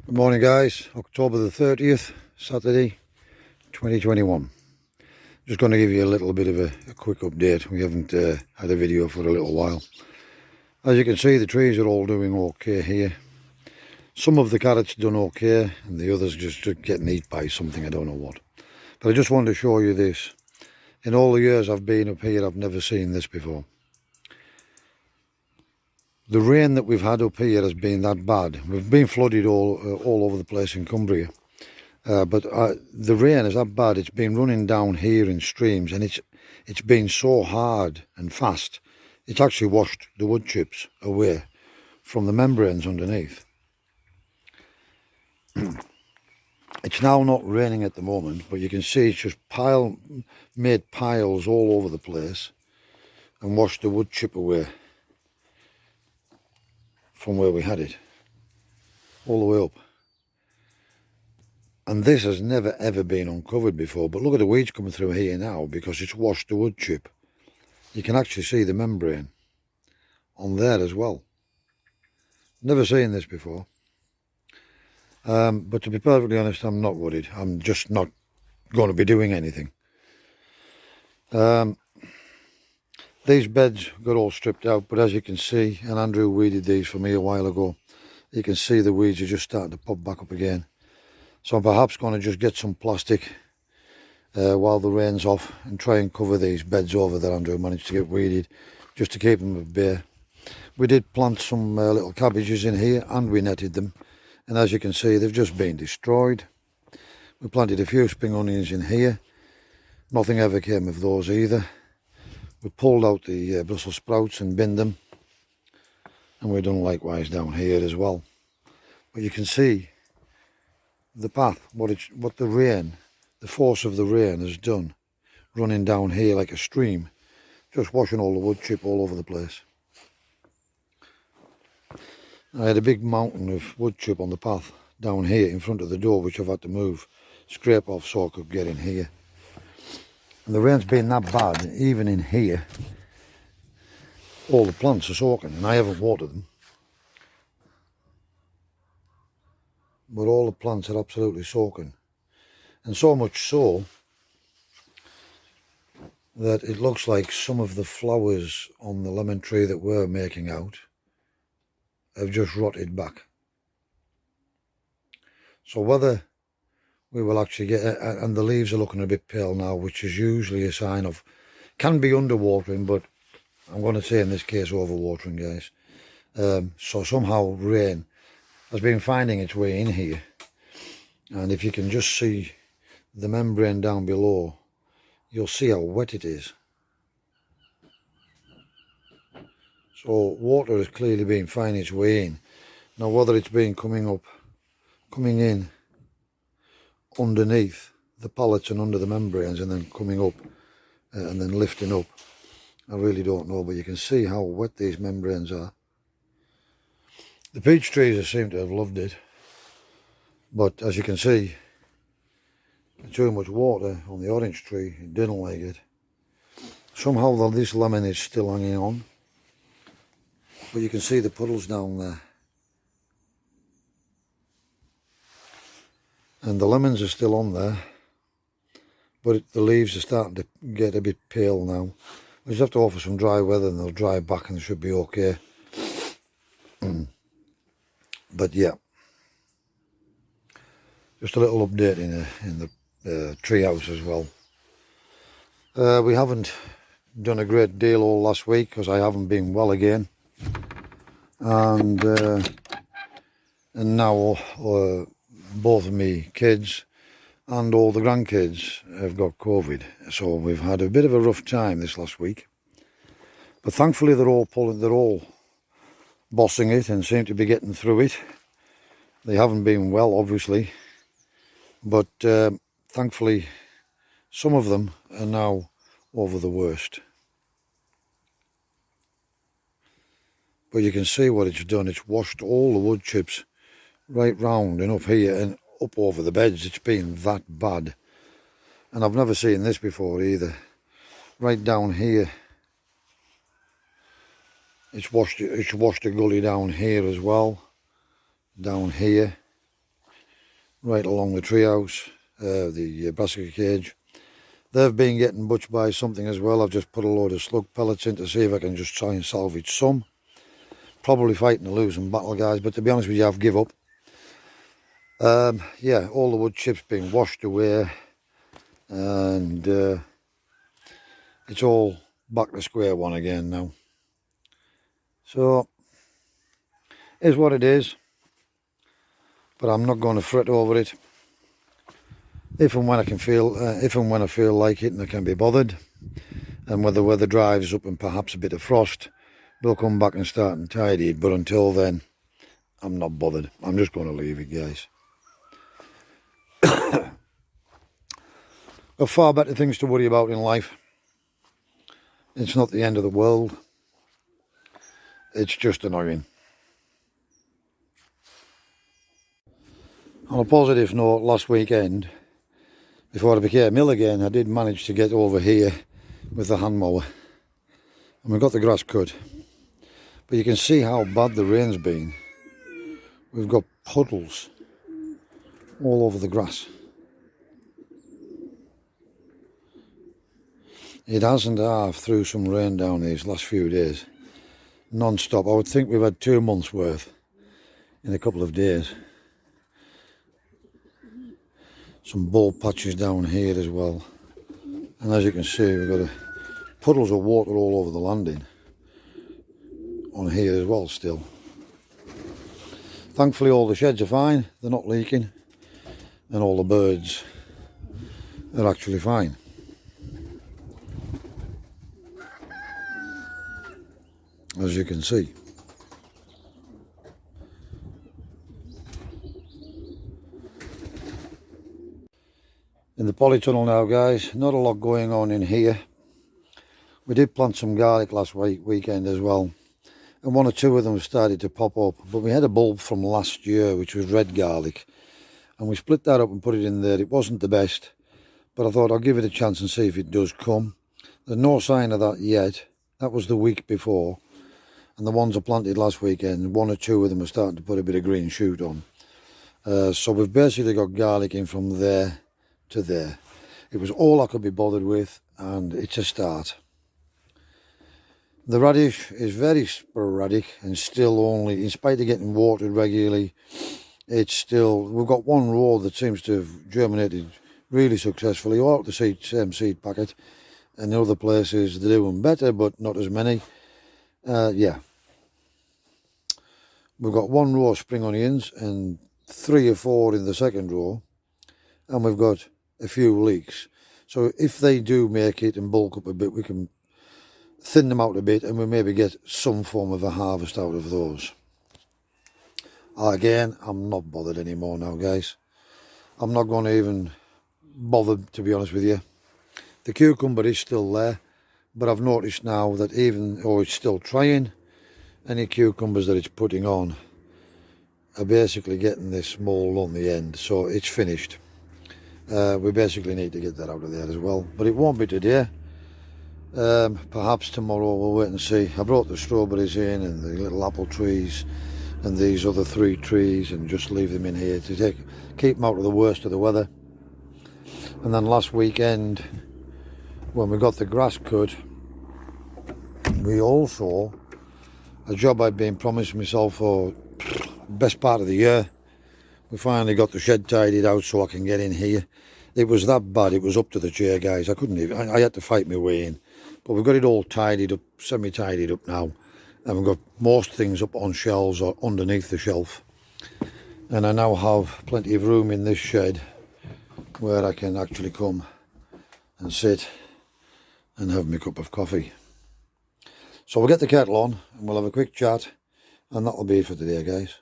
Good morning guys, October the 30th, Saturday 2021. Just going to give you a little bit of a quick update. We haven't had a video for a little while. As you can see, the trees are all doing okay here. Some of the carrots done okay and the others just getting eaten by something, I don't know what. But I just wanted to show you this. In all the years I've been up here, I've never seen this before. The rain that we've had up here has been that bad. We've been flooded all over the place in Cumbria. But the rain is that bad. It's been running down here in streams, and it's been so hard and fast. It's actually washed the wood chips away from the membranes underneath. It's now not raining at the moment, but you can see it's just made piles all over the place and washed the wood chip away from where we had it, all the way up. And this has never ever been uncovered before, but look at the weeds coming through here now because it's washed the wood chip. You can actually see the membrane on there as well. Never seen this before. But to be perfectly honest, I'm not worried. I'm just not going to be doing anything. These beds got all stripped out, but as you can see, and Andrew weeded these for me a while ago, you can see the weeds are just starting to pop back up again. So I'm perhaps going to just get some plastic while the rain's off and try and cover these beds over that Andrew managed to get weeded, just to keep them at bay. We did plant some little cabbages in here and we netted them, and as you can see they've just been destroyed. We planted a few spring onions in here, nothing ever came of those either. We pulled out the Brussels sprouts and binned them, and we've done likewise down here as well. But you can see the path, what the rain, the force of the rain has done, running down here like a stream, just washing all the wood chip all over the place. I had a big mountain of wood chip on the path down here in front of the door, which I've had to move, scrape off so I could get in here. And the rain's been that bad, even in here, all the plants are soaking, and I haven't watered them. But all the plants are absolutely soaking. And so much so that it looks like some of the flowers on the lemon tree that we're making out have just rotted back. So whether we will actually get, and the leaves are looking a bit pale now, which is usually a sign of, can be underwatering, but I'm going to say in this case overwatering, guys. So somehow rain has been finding its way in here, and if you can just see the membrane down below, you'll see how wet it is. So water has clearly been finding its way in. Now whether it's been coming in underneath the pallets and under the membranes and then coming up and then lifting up, I really don't know, but you can see how wet these membranes are. The peach trees seem to have loved it, but as you can see, too much water on the orange tree, it didn't like it. Somehow this lemon is still hanging on, but you can see the puddles down there. And the lemons are still on there, but the leaves are starting to get a bit pale now. We just have to offer some dry weather and they'll dry back and they should be okay. But yeah, just a little update in the tree house as well. We haven't done a great deal all last week because I haven't been well again, and now both of me kids and all the grandkids have got COVID, so we've had a bit of a rough time this last week. But thankfully they're all bossing it and seem to be getting through it. They haven't been well, obviously, but thankfully some of them are now over the worst. But you can see what it's done. It's washed all the wood chips right round and up here and up over the beds. It's been that bad, and I've never seen this before either. Right down here, it's washed a gully down here as well, down here, right along the treehouse, the brassica cage. They've been getting butched by something as well. I've just put a load of slug pellets in to see if I can just try and salvage some. Probably fighting a losing battle, guys, but to be honest with you, I've give up. Yeah, all the wood chips being washed away, and it's all back to square one again now. So, is what it is, but I'm not going to fret over it. If and when I feel like it and I can be bothered, and when the weather drives up and perhaps a bit of frost, we'll come back and start and tidy it. But until then, I'm not bothered. I'm just going to leave it, guys. There are far better things to worry about in life. It's not the end of the world. It's just annoying. On a positive note, last weekend, before I became ill again, I did manage to get over here with the hand mower. And we got the grass cut. But you can see how bad the rain's been. We've got puddles all over the grass. It hasn't half through some rain down these last few days. Non-stop. I would think we've had 2 months worth in a couple of days. Some bald patches down here as well. And as you can see, we've got puddles of water all over the landing. On here as well still. Thankfully all the sheds are fine, they're not leaking. And all the birds are actually fine. As you can see. In the polytunnel now, guys, not a lot going on in here. We did plant some garlic last weekend as well, and 1 or 2 of them started to pop up, but we had a bulb from last year which was red garlic, and we split that up and put it in there. It wasn't the best, but I thought I'll give it a chance and see if it does come. There's no sign of that yet. That was the week before, and the ones I planted last weekend, 1 or 2 of them are starting to put a bit of green shoot on. So we've basically got garlic in from there to there. It was all I could be bothered with, and it's a start. The radish is very sporadic and still only, in spite of getting watered regularly, it's still, we've got 1 row that seems to have germinated really successfully, all the same seed packet, and the other places they're doing better but not as many. Yeah, we've got 1 row of spring onions and 3 or 4 in the second row, and we've got a few leeks. So if they do make it and bulk up a bit, we can thin them out a bit and we maybe get some form of a harvest out of those. Again, I'm not bothered anymore now, guys. I'm not going to even bother, to be honest with you. The cucumber is still there, but I've noticed now that even though it's still trying, any cucumbers that it's putting on are basically getting this mold on the end, so it's finished. We basically need to get that out of there as well, but it won't be today. Perhaps tomorrow, we'll wait and see. I brought the strawberries in and the little apple trees and these other 3 trees, and just leave them in here to keep them out of the worst of the weather. And then last weekend, when we got the grass cut, we also, a job I'd been promised myself for best part of the year, we finally got the shed tidied out so I can get in here. It was that bad, it was up to the chair, guys. I couldn't even, I had to fight my way in. But we've got it all tidied up, semi-tidied up now. And we've got most things up on shelves or underneath the shelf. And I now have plenty of room in this shed where I can actually come and sit and have my cup of coffee. So we'll get the kettle on and we'll have a quick chat, and that'll be it for today, guys.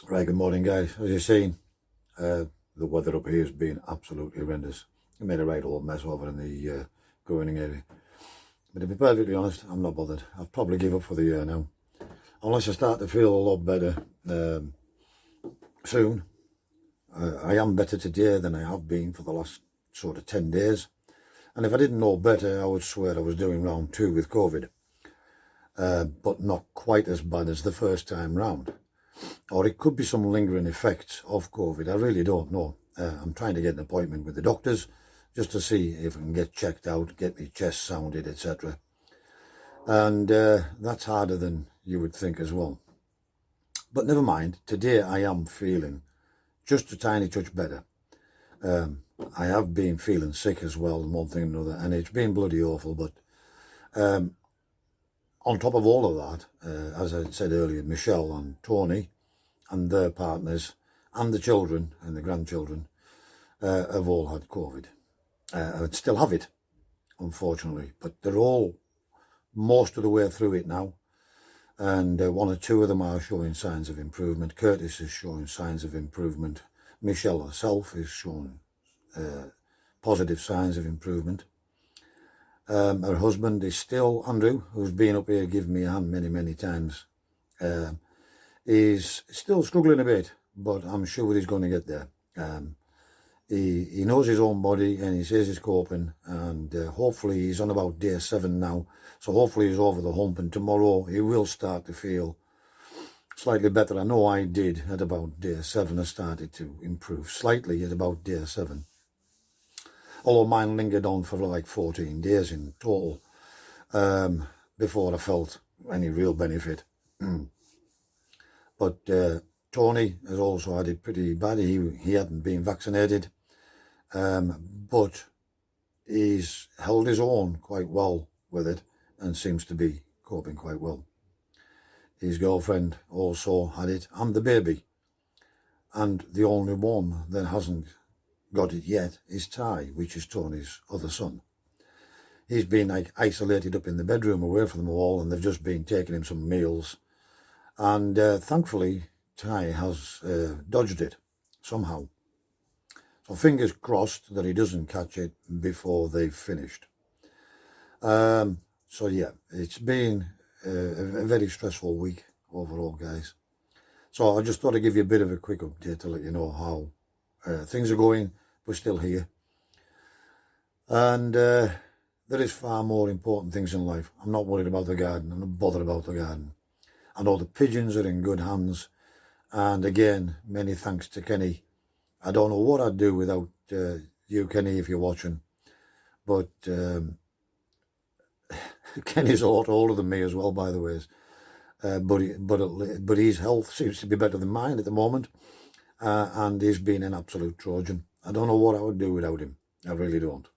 Right, good morning, guys. As you've seen, the weather up here has been absolutely horrendous. It made a right old mess over in the growing area. But to be perfectly honest, I'm not bothered. I'll probably give up for the year now. Unless I start to feel a lot better soon. I am better today than I have been for the last sort of 10 days. And if I didn't know better, I would swear I was doing round 2 with COVID. But not quite as bad as the first time round. or it could be some lingering effects of COVID. I really don't know. I'm trying to get an appointment with the doctors just to see if I can get checked out, get my chest sounded, etc. And that's harder than you would think as well. But never mind, today I am feeling just a tiny touch better. I have been feeling sick as well, and one thing and another, and it's been bloody awful. But on top of all of that, as I said earlier, Michelle and Tony and their partners and the children and the grandchildren have all had COVID. I still have it, unfortunately, but they're all most of the way through it now. And one or two of them are showing signs of improvement. Curtis is showing signs of improvement. Michelle herself is showing positive signs of improvement. Her husband is still, Andrew, who's been up here giving me a hand many, many times, is still struggling a bit, but I'm sure he's going to get there. He knows his own body and he says he's coping, and hopefully he's on about day 7 now, so hopefully he's over the hump, and tomorrow he will start to feel slightly better. I know I did at about day 7. I started to improve slightly at about day 7. Although mine lingered on for like 14 days in total before I felt any real benefit. But Tony has also had it pretty bad. He hadn't been vaccinated, but he's held his own quite well with it and seems to be coping quite well. His girlfriend also had it, and the baby. And the only one that hasn't got it yet is Ty, which is Tony's other son. He's been like isolated up in the bedroom away from them all, and they've just been taking him some meals. And thankfully, Ty has dodged it somehow. So fingers crossed that he doesn't catch it before they've finished. So yeah, it's been a very stressful week overall, guys. So I just thought I'd give you a bit of a quick update to let you know how things are going. We're still here. And there is far more important things in life. I'm not worried about the garden. I'm not bothered about the garden. I know the pigeons are in good hands. And again, many thanks to Kenny. I don't know what I'd do without you, Kenny, if you're watching. But Kenny's a lot older than me as well, by the way. But his health seems to be better than mine at the moment. And he's been an absolute Trojan. I don't know what I would do without him. I really don't.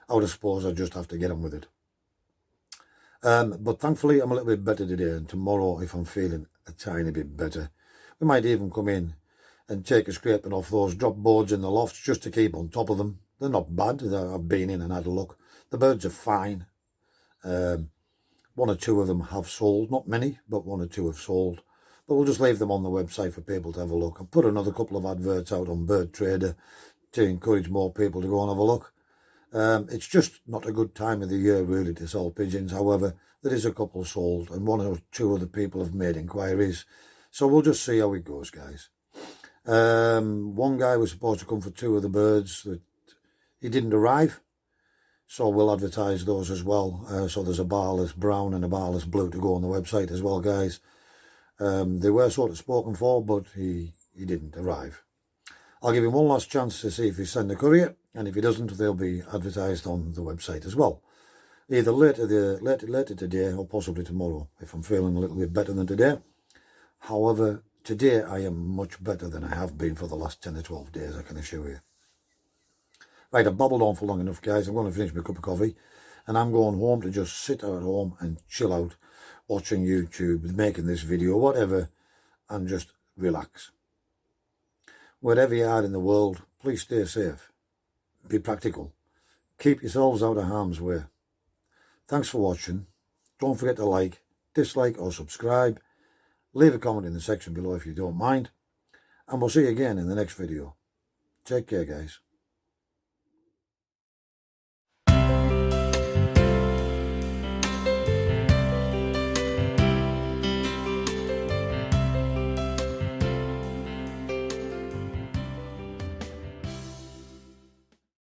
I would suppose I'd just have to get on with it. But thankfully, I'm a little bit better today. And tomorrow, if I'm feeling a tiny bit better, we might even come in and take a scraping off those drop boards in the lofts just to keep on top of them. They're not bad. I've been in and had a look. The birds are fine. One or two of them have sold. Not many, but one or two have sold. But we'll just leave them on the website for people to have a look. I'll put another couple of adverts out on Bird Trader to encourage more people to go and have a look. It's just not a good time of the year, really, to sell pigeons. However, there is a couple sold, and one or two other people have made inquiries. So we'll just see how it goes, guys. One guy was supposed to come for 2 of the birds. That he didn't arrive. So we'll advertise those as well. So there's a barless brown and a barless blue to go on the website as well, guys. They were sort of spoken for, but he didn't arrive. I'll give him one last chance to see if he sends a courier, and if he doesn't, they'll be advertised on the website as well. Either later today or possibly tomorrow, if I'm feeling a little bit better than today. However, today I am much better than I have been for the last 10 or 12 days, I can assure you. Right, I've babbled on for long enough, guys. I'm going to finish my cup of coffee, and I'm going home to just sit at home and chill out, watching YouTube, making this video, whatever, and just relax. Wherever you are in the world, please stay safe. Be practical. Keep yourselves out of harm's way. Thanks for watching. Don't forget to like, dislike or subscribe. Leave a comment in the section below if you don't mind. And we'll see you again in the next video. Take care, guys.